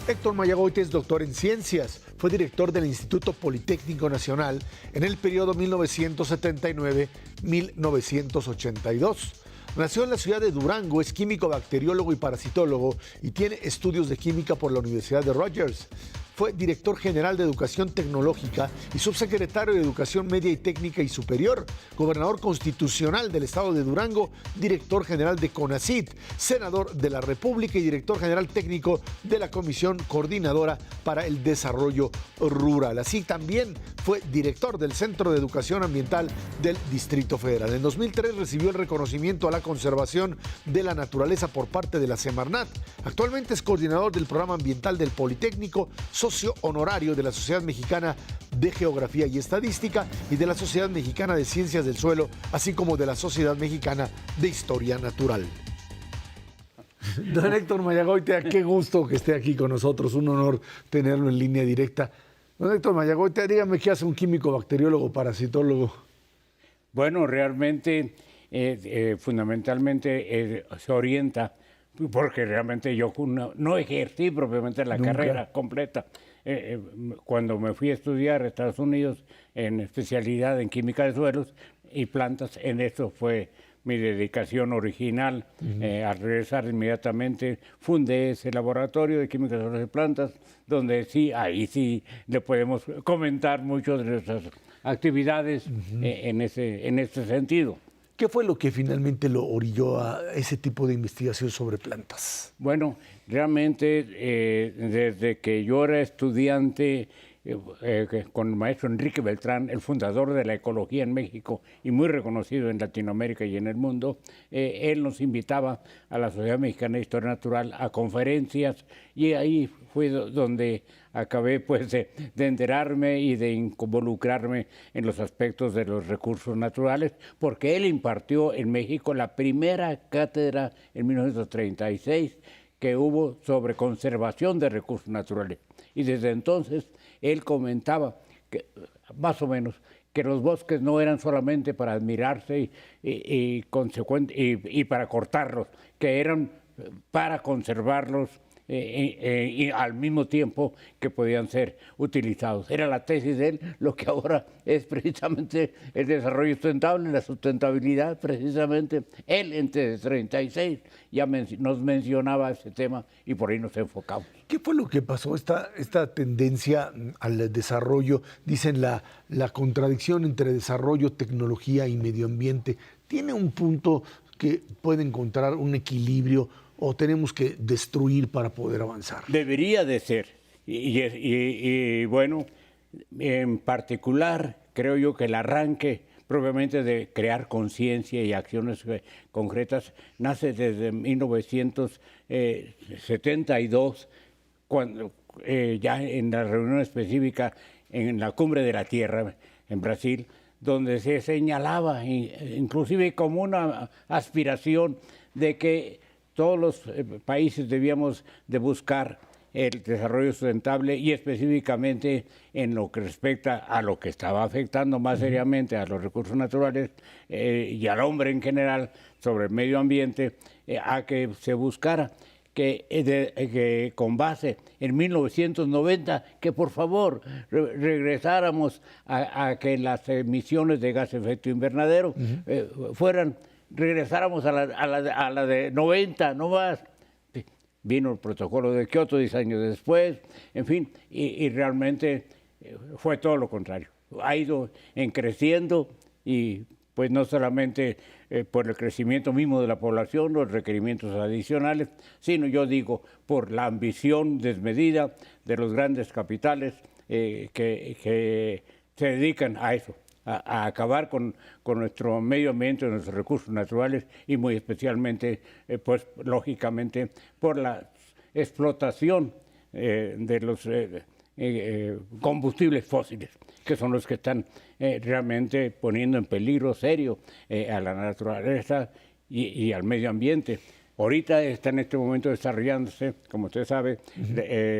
Héctor Mayagoite es doctor en ciencias. Fue director del Instituto Politécnico Nacional en el periodo 1979-1982. Nació en la ciudad de Durango, es químico, bacteriólogo y parasitólogo y tiene estudios de química por la Universidad de Rutgers. Fue director general de Educación Tecnológica y subsecretario de Educación Media y Técnica y Superior, gobernador constitucional del estado de Durango, director general de CONACYT, senador de la República y director general técnico de la Comisión Coordinadora para el Desarrollo Rural. Así también fue director del Centro de Educación Ambiental del Distrito Federal. En 2003 recibió el reconocimiento a la conservación de la naturaleza por parte de la Semarnat. Actualmente es coordinador del programa ambiental del Politécnico, socio honorario de la Sociedad Mexicana de Geografía y Estadística y de la Sociedad Mexicana de Ciencias del Suelo, así como de la Sociedad Mexicana de Historia Natural. Don Héctor Mayagoite, qué gusto que esté aquí con nosotros, un honor tenerlo en línea directa. Don Héctor Mayagoite, dígame qué hace un químico, bacteriólogo, parasitólogo. Bueno, realmente, fundamentalmente se orienta, porque realmente yo no ejercí propiamente la carrera completa. Cuando me fui a estudiar a Estados Unidos en especialidad en química de suelos y plantas, en eso fue mi dedicación original. Al regresar inmediatamente fundé ese laboratorio de química de suelos y plantas, donde sí, ahí sí le podemos comentar mucho de nuestras actividades en ese sentido. ¿Qué fue lo que finalmente lo orilló a ese tipo de investigación sobre plantas? Bueno, realmente desde que yo era estudiante con el maestro Enrique Beltrán, el fundador de la ecología en México y muy reconocido en Latinoamérica y en el mundo, él nos invitaba a la Sociedad Mexicana de Historia Natural a conferencias y ahí fue donde acabé pues de enterarme y de involucrarme en los aspectos de los recursos naturales, porque él impartió en México la primera cátedra en 1936 que hubo sobre conservación de recursos naturales. Y desde entonces él comentaba que, más o menos, que los bosques no eran solamente para admirarse y para cortarlos, que eran para conservarlos y al mismo tiempo que podían ser utilizados. Era la tesis de él, lo que ahora es precisamente el desarrollo sustentable, la sustentabilidad, precisamente. Él entre 36 ya nos mencionaba ese tema y por ahí nos enfocamos. ¿Qué fue lo que pasó? Esta tendencia al desarrollo, dicen la contradicción entre desarrollo, tecnología y medio ambiente, ¿tiene un punto que puede encontrar un equilibrio o tenemos que destruir para poder avanzar? Debería de ser. Y bueno, en particular, creo yo que el arranque propiamente de crear conciencia y acciones concretas nace desde 1972, cuando ya en la reunión específica en la Cumbre de la Tierra en Brasil, donde se señalaba inclusive como una aspiración de que todos los países debíamos de buscar el desarrollo sustentable y específicamente en lo que respecta a lo que estaba afectando más seriamente a los recursos naturales y al hombre en general sobre el medio ambiente, a que se buscara que con base en 1990, que por favor regresáramos a que las emisiones de gas de efecto invernadero regresáramos a la de 90, no más. Vino el protocolo de Kioto 10 años después, en fin, y realmente fue todo lo contrario. Ha ido creciendo y pues no solamente por el crecimiento mismo de la población, los requerimientos adicionales, sino yo digo por la ambición desmedida de los grandes capitales que se dedican a eso, a acabar con nuestro medio ambiente, nuestros recursos naturales y muy especialmente, pues lógicamente, por la explotación de los combustibles fósiles, que son los que están realmente poniendo en peligro serio a la naturaleza y al medio ambiente. Ahorita está en este momento desarrollándose, como usted sabe,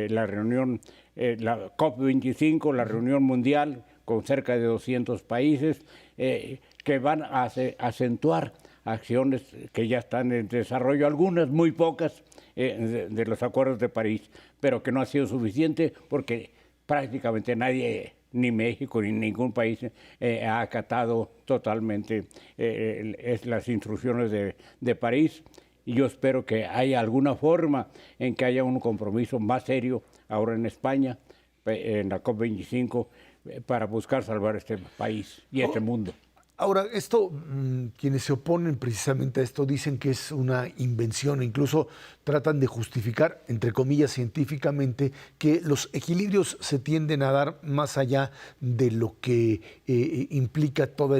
la reunión, la COP25, la reunión mundial con cerca de 200 países que van a acentuar acciones que ya están en desarrollo, algunas muy pocas de los acuerdos de París, pero que no ha sido suficiente porque prácticamente nadie, ni México ni ningún país, ha acatado totalmente las instrucciones de París. Y yo espero que haya alguna forma en que haya un compromiso más serio ahora en España, en la COP25, para buscar salvar este país y este mundo. Ahora, esto, quienes se oponen precisamente a esto dicen que es una invención, incluso tratan de justificar, entre comillas, científicamente, que los equilibrios se tienden a dar más allá de lo que implica toda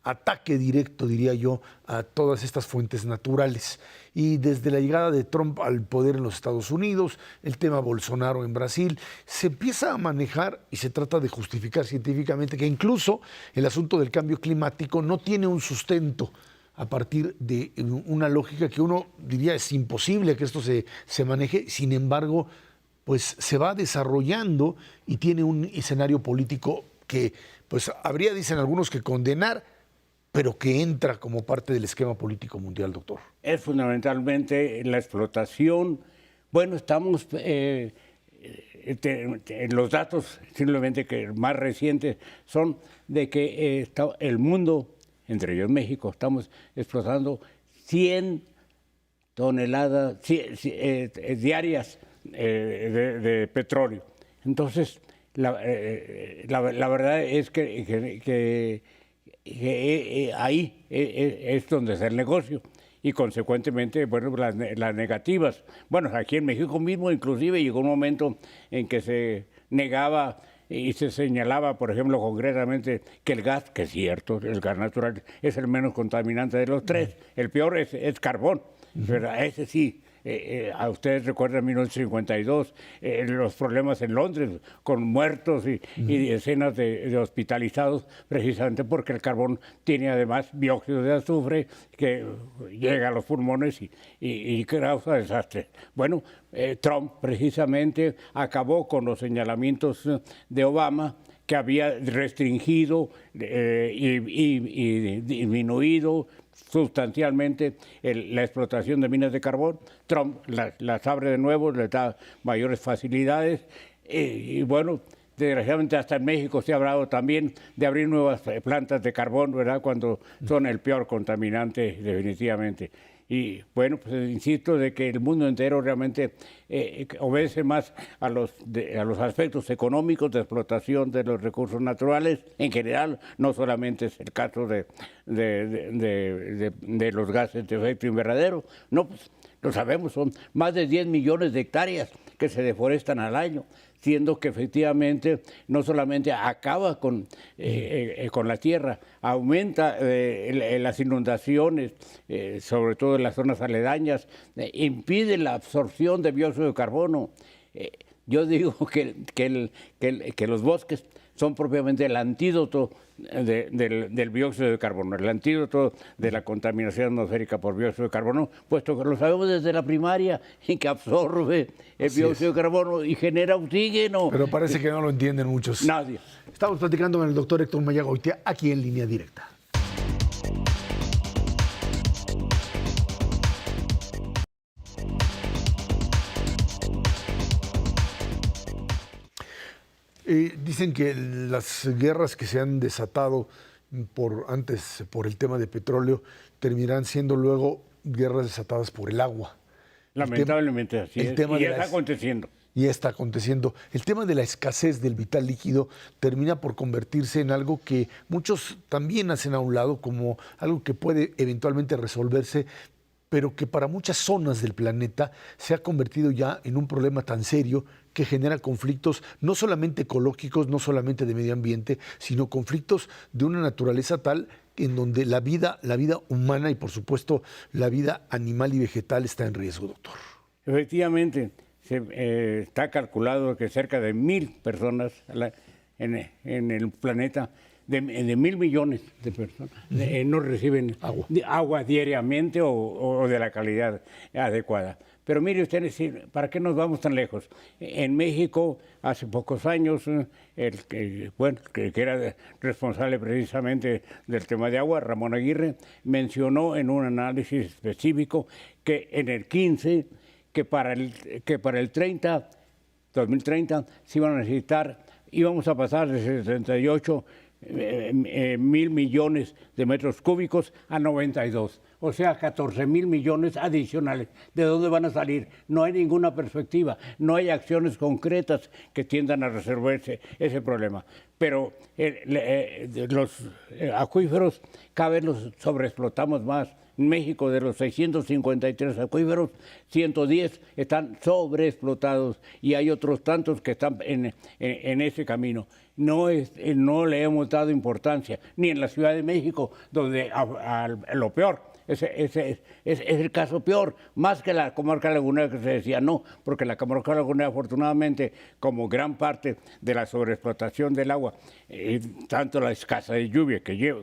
ataque directo, diría yo, a todas estas fuentes naturales. Y desde la llegada de Trump al poder en los Estados Unidos, el tema Bolsonaro en Brasil, se empieza a manejar y se trata de justificar científicamente que incluso el asunto del cambio climático no tiene un sustento a partir de una lógica que uno diría es imposible que esto se maneje. Sin embargo, pues se va desarrollando y tiene un escenario político que pues habría, dicen algunos, que condenar, pero que entra como parte del esquema político mundial, doctor. Es fundamentalmente la explotación. Bueno, estamos, los datos simplemente que más recientes son de que el mundo, entre ellos México, estamos explotando 100 toneladas diarias de petróleo. Entonces, la verdad es que ahí es donde está el negocio y consecuentemente, bueno, las negativas. Bueno, aquí en México mismo inclusive llegó un momento en que se negaba y se señalaba, por ejemplo, concretamente que el gas, que es cierto, el gas natural es el menos contaminante de los tres, el peor es carbón, pero ese sí. A ustedes recuerdan 1952, los problemas en Londres con muertos y decenas de hospitalizados, precisamente porque el carbón tiene además dióxido de azufre que llega a los pulmones y causa desastres. Bueno, Trump precisamente acabó con los señalamientos de Obama, que había restringido y disminuido sustancialmente la explotación de minas de carbón. Trump las abre de nuevo, le da mayores facilidades y bueno, desgraciadamente hasta en México se ha hablado también de abrir nuevas plantas de carbón, ¿verdad?, cuando son el peor contaminante definitivamente. Y bueno, pues insisto de que el mundo entero realmente obedece más a los aspectos económicos de explotación de los recursos naturales en general, no solamente es el caso de los gases de efecto invernadero, no, pues lo sabemos, son más de 10 millones de hectáreas que se deforestan al año, siendo que efectivamente no solamente acaba con la tierra, aumenta las inundaciones, sobre todo en las zonas aledañas, impide la absorción de dióxido de carbono. Yo digo que los bosques son propiamente el antídoto del dióxido de carbono, el antídoto de la contaminación atmosférica por dióxido de carbono, puesto que lo sabemos desde la primaria, y que absorbe el dióxido de carbono y genera oxígeno. Pero parece que no lo entienden muchos. Nadie. Estamos platicando con el doctor Héctor Mayagoitia, aquí en Línea Directa. Dicen que las guerras que se han desatado antes por el tema de petróleo terminarán siendo luego guerras desatadas por el agua. Lamentablemente así es. Y ya está aconteciendo. Y está aconteciendo. El tema de la escasez del vital líquido termina por convertirse en algo que muchos también hacen a un lado como algo que puede eventualmente resolverse, pero que para muchas zonas del planeta se ha convertido ya en un problema tan serio que genera conflictos no solamente ecológicos, no solamente de medio ambiente, sino conflictos de una naturaleza tal en donde la vida humana y por supuesto la vida animal y vegetal está en riesgo, doctor. Efectivamente, está calculado que cerca de 1000 personas en el planeta de 1.000 millones de personas no reciben agua diariamente o de la calidad adecuada. Pero mire usted, ¿para qué nos vamos tan lejos? En México, hace pocos años, el que era responsable precisamente del tema de agua, Ramón Aguirre, mencionó en un análisis específico que en el 15, que para el 2030, se iban a necesitar, íbamos a pasar de 78 mil millones de metros cúbicos a 92. O sea, 14.000 millones adicionales. ¿De dónde van a salir? No hay ninguna perspectiva, no hay acciones concretas que tiendan a resolver ese problema. Pero los acuíferos cada vez los sobreexplotamos más. En México, de los 653 acuíferos, 110 están sobreexplotados y hay otros tantos que están en ese camino. No le hemos dado importancia, ni en la Ciudad de México, donde lo peor. Es el caso peor, más que la comarca lagunera, que se decía no, porque la comarca lagunera, afortunadamente, como gran parte de la sobreexplotación del agua, tanto la escasa de lluvia que llega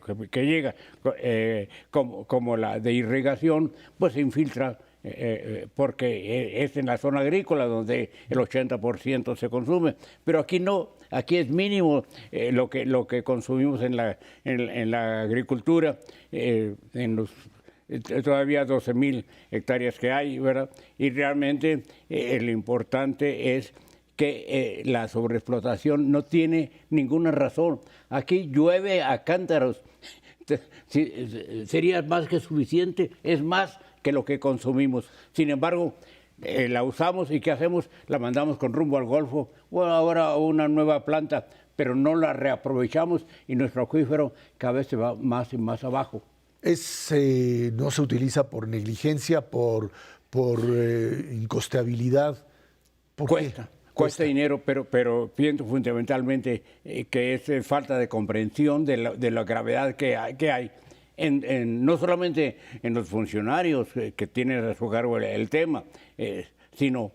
como la de irrigación, pues se infiltra, porque es en la zona agrícola donde el 80% se consume, pero aquí no. Aquí es mínimo lo que consumimos en la agricultura, en los todavía 12.000 hectáreas que hay, ¿verdad? Y realmente lo importante es que la sobreexplotación no tiene ninguna razón. Aquí llueve a cántaros. Sería más que suficiente, es más que lo que consumimos. Sin embargo, la usamos y ¿qué hacemos? La mandamos con rumbo al Golfo o ahora a una nueva planta, pero no la reaprovechamos y nuestro acuífero cada vez se va más y más abajo. No se utiliza por negligencia, por incosteabilidad. Cuesta dinero, pero pienso fundamentalmente que es falta de comprensión de la gravedad que hay. No solamente en los funcionarios que tienen a su cargo el tema, sino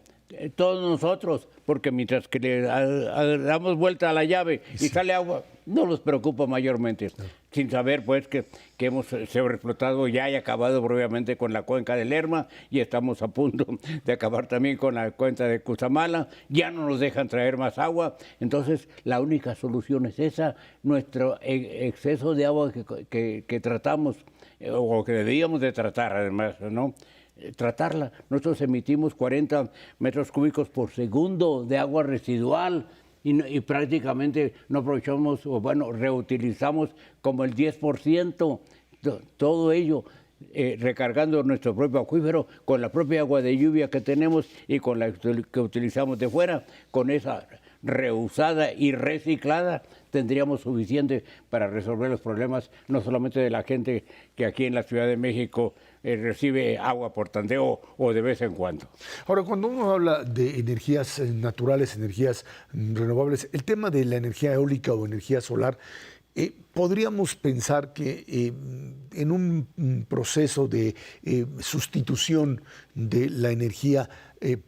todos nosotros, porque mientras que le damos vuelta a la llave y sale agua, no nos preocupa mayormente, sin saber pues que hemos sobreexplotado ya y acabado obviamente con la cuenca del Lerma y estamos a punto de acabar también con la cuenca de Cutzamala, ya no nos dejan traer más agua, entonces la única solución es esa, nuestro exceso de agua que tratamos o que deberíamos de tratar además, ¿no? Tratarla. Nosotros emitimos 40 metros cúbicos por segundo de agua residual y prácticamente no aprovechamos, o bueno, reutilizamos como el 10%, todo ello recargando nuestro propio acuífero con la propia agua de lluvia que tenemos y con la que utilizamos de fuera, con esa reusada y reciclada, tendríamos suficiente para resolver los problemas, no solamente de la gente que aquí en la Ciudad de México recibe agua por tandeo o de vez en cuando. Ahora, cuando uno habla de energías naturales, energías renovables, el tema de la energía eólica o energía solar, podríamos pensar que en un proceso de sustitución de la energía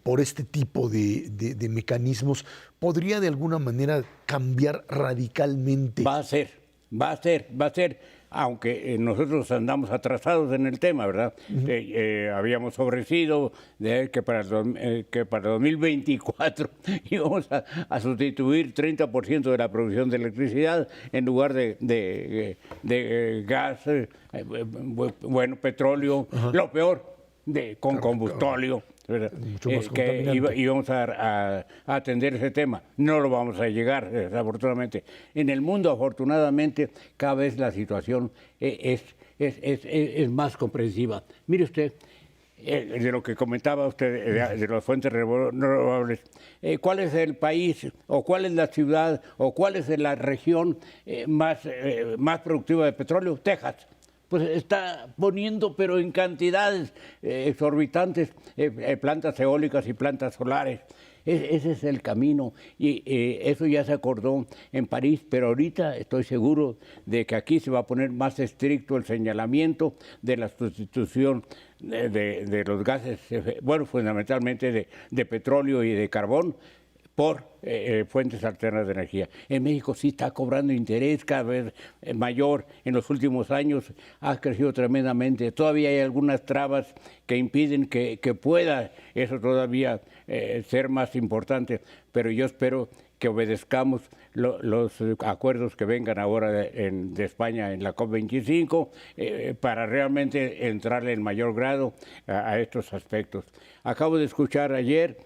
por este tipo de mecanismos, podría de alguna manera cambiar radicalmente. Va a ser, aunque nosotros andamos atrasados en el tema, ¿verdad? Habíamos ofrecido que para 2024 íbamos a sustituir 30% de la producción de electricidad en lugar de gas, petróleo, lo peor, con combustóleo. Que íbamos a atender ese tema. No lo vamos a llegar, desafortunadamente. En el mundo, afortunadamente, cada vez la situación es más comprensiva. Mire usted, de lo que comentaba usted, de las fuentes renovables, ¿cuál es el país, o cuál es la ciudad, o cuál es la región más productiva de petróleo? Texas. Pues está poniendo, pero en cantidades exorbitantes, plantas eólicas y plantas solares. Ese es el camino y eso ya se acordó en París, pero ahorita estoy seguro de que aquí se va a poner más estricto el señalamiento de la sustitución de los gases, fundamentalmente de petróleo y de carbón, por fuentes alternas de energía. En México sí está cobrando interés cada vez mayor. En los últimos años ha crecido tremendamente. Todavía hay algunas trabas que impiden que pueda eso todavía ser más importante, pero yo espero que obedezcamos los acuerdos que vengan ahora de España en la COP25 para realmente entrarle en mayor grado a estos aspectos. Acabo de escuchar ayer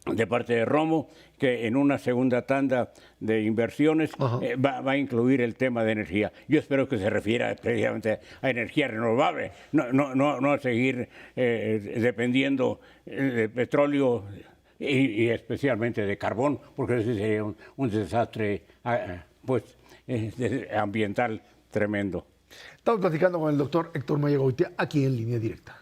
de parte de Romo que en una segunda tanda de inversiones va a incluir el tema de energía. Yo espero que se refiera precisamente a energía renovable, no a seguir dependiendo de petróleo y especialmente de carbón, porque ese sería un desastre ambiental tremendo. Estamos platicando con el doctor Héctor Mayagoitia aquí en Línea Directa.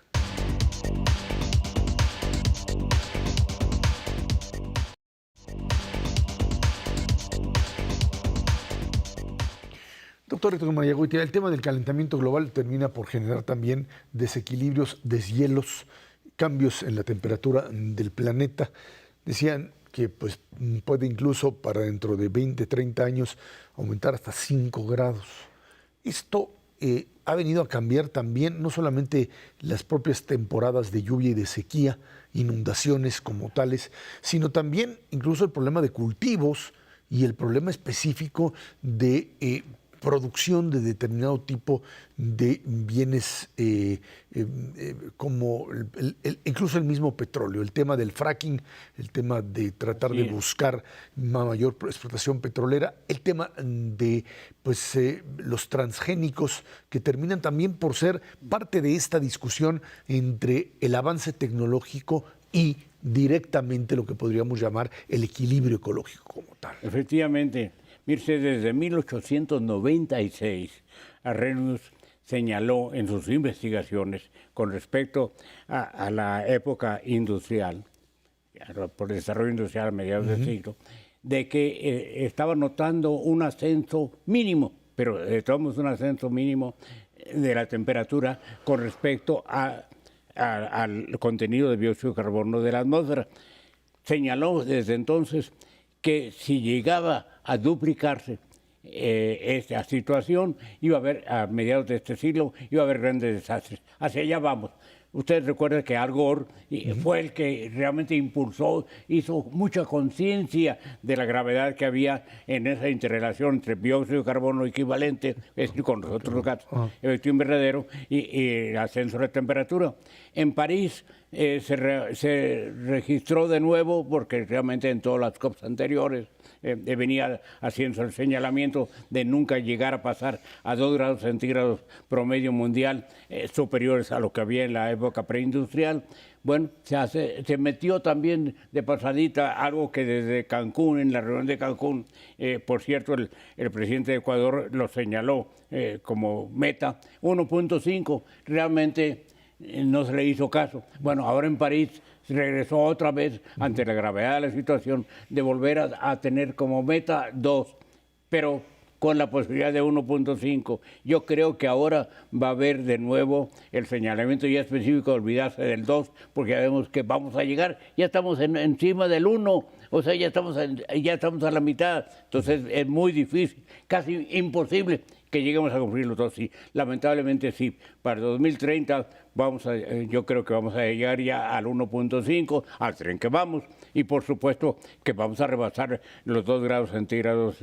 Doctor Héctor Mayagoitia, el tema del calentamiento global termina por generar también desequilibrios, deshielos, cambios en la temperatura del planeta. Decían que pues, puede incluso para dentro de 20, 30 años aumentar hasta 5 grados. Esto ha venido a cambiar también no solamente las propias temporadas de lluvia y de sequía, inundaciones como tales, sino también incluso el problema de cultivos y el problema específico de producción de determinado tipo de bienes como incluso el mismo petróleo, el tema del fracking, el tema de tratar de buscar una mayor explotación petrolera, el tema de pues, los transgénicos que terminan también por ser parte de esta discusión entre el avance tecnológico y directamente lo que podríamos llamar el equilibrio ecológico como tal. Efectivamente. Mire, desde 1896, Arrhenius señaló en sus investigaciones con respecto a la época industrial, por el desarrollo industrial a mediados del siglo, de que estaba notando un ascenso mínimo, pero tomamos un ascenso mínimo de la temperatura con respecto al contenido de dióxido de carbono de la atmósfera. Señaló desde entonces que si llegaba a duplicarse esta situación, iba a haber, a mediados de este siglo, iba a haber grandes desastres. Hacia allá vamos. Ustedes recuerdan que Al Gore fue el que realmente impulsó, hizo mucha conciencia de la gravedad que había en esa interrelación entre dióxido de carbono equivalente, es decir, con los otros gases, efecto invernadero y el ascenso de la temperatura. En París se registró de nuevo, porque realmente en todas las COPs anteriores venía haciendo el señalamiento de nunca llegar a pasar a 2 grados centígrados promedio mundial superiores a lo que había en la época preindustrial. Bueno, se metió también de pasadita algo que desde Cancún, en la reunión de Cancún, por cierto, el presidente de Ecuador lo señaló como meta, 1.5, realmente no se le hizo caso. Bueno, ahora en París se regresó otra vez ante la gravedad de la situación de volver a tener como meta 2, pero con la posibilidad de 1.5. Yo creo que ahora va a haber de nuevo el señalamiento ya específico de olvidarse del 2, porque ya vemos que vamos a llegar, ya estamos encima del 1, o sea, ya estamos a la mitad. Entonces es muy difícil, casi imposible que lleguemos a cumplir los 2. Sí, lamentablemente sí, para 2030 yo creo que vamos a llegar ya al 1.5, al tren que vamos, y por supuesto que vamos a rebasar los 2 grados centígrados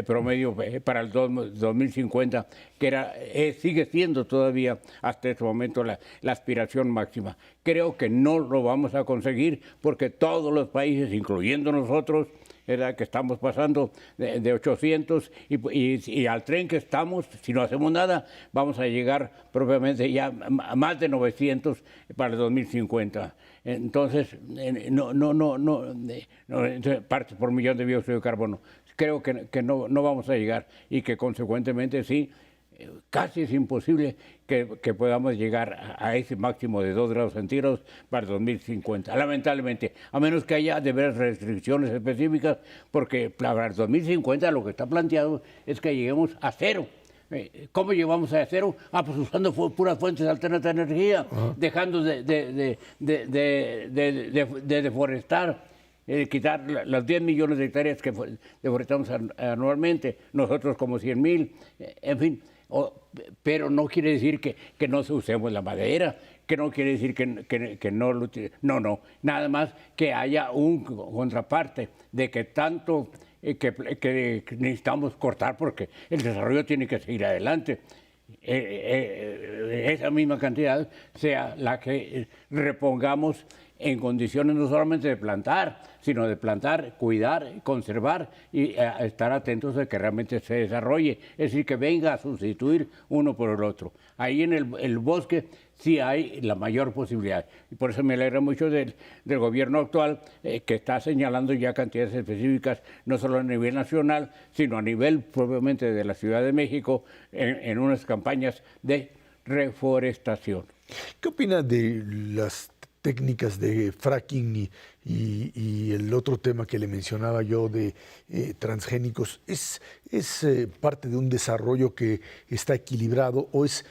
promedio para el 2050, que sigue siendo todavía hasta este momento la aspiración máxima. Creo que no lo vamos a conseguir porque todos los países, incluyendo nosotros, que estamos pasando de 800 y al tren que estamos, si no hacemos nada, vamos a llegar propiamente ya a más de 900 para el 2050. Entonces, partes por millón de dióxido de carbono. Creo que no vamos a llegar y que consecuentemente sí, casi es imposible que podamos llegar a ese máximo de 2 grados centígrados para 2050, lamentablemente, a menos que haya de ver restricciones específicas, porque para el 2050 lo que está planteado es que lleguemos a 0. ¿Cómo llegamos a 0? Pues usando puras fuentes alternativas de energía, dejando de deforestar. quitar las 10 millones de hectáreas que deforestamos anualmente, nosotros como 100,000, en fin. Pero no quiere decir que no usemos la madera, que no quiere decir que no lo utilicemos. No, nada más que haya un contraparte de que tanto que necesitamos cortar porque el desarrollo tiene que seguir adelante. Esa misma cantidad sea la que repongamos en condiciones no solamente de plantar, sino de plantar, cuidar, conservar y estar atentos de que realmente se desarrolle, es decir, que venga a sustituir uno por el otro. Ahí en el bosque sí hay la mayor posibilidad. Y por eso me alegra mucho del gobierno actual, que está señalando ya cantidades específicas, no solo a nivel nacional, sino a nivel propiamente de la Ciudad de México, en unas campañas de reforestación. ¿Qué opina de las técnicas de fracking y el otro tema que le mencionaba yo de transgénicos? ¿Es parte de un desarrollo que está equilibrado o es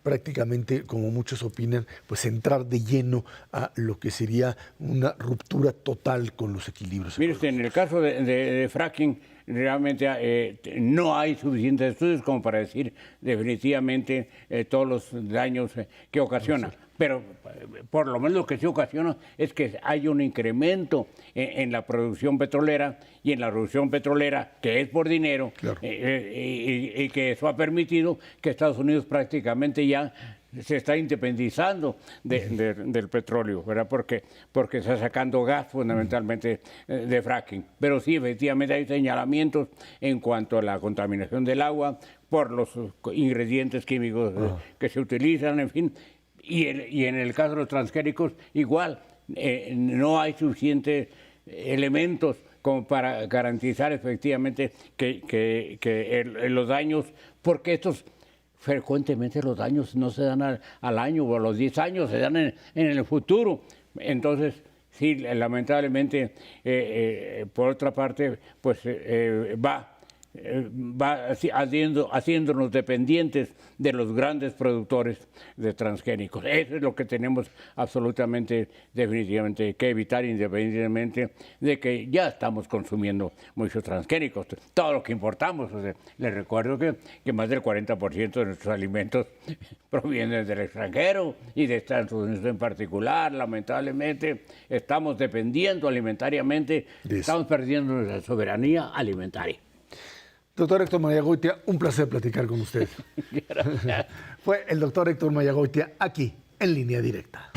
prácticamente, como muchos opinan, pues entrar de lleno a lo que sería una ruptura total con los equilibrios? Mire usted, en el caso de fracking, realmente no hay suficientes estudios como para decir definitivamente todos los daños que ocasiona. Pero por lo menos lo que sí ocasiona es que hay un incremento en la producción petrolera y en la producción petrolera, que es por dinero, claro. Y que eso ha permitido que Estados Unidos prácticamente ya se está independizando del petróleo, ¿verdad? Porque está sacando gas fundamentalmente de fracking. Pero sí, efectivamente hay señalamientos en cuanto a la contaminación del agua por los ingredientes químicos que se utilizan, en fin. Y en el caso de los transgénicos, igual, no hay suficientes elementos como para garantizar efectivamente que los daños, porque frecuentemente los daños no se dan al año o a los 10 años, se dan en el futuro. Entonces, sí, lamentablemente, por otra parte, pues va haciéndonos dependientes de los grandes productores de transgénicos. Eso es lo que tenemos absolutamente, definitivamente que evitar, independientemente de que ya estamos consumiendo muchos transgénicos. Todo lo que importamos, o sea, les recuerdo que más del 40% de nuestros alimentos provienen del extranjero y de Estados Unidos en particular. Lamentablemente estamos dependiendo alimentariamente, estamos perdiendo nuestra soberanía alimentaria. Doctor Héctor Mayagoitia, un placer platicar con usted. Fue el doctor Héctor Mayagoitia aquí en Línea Directa.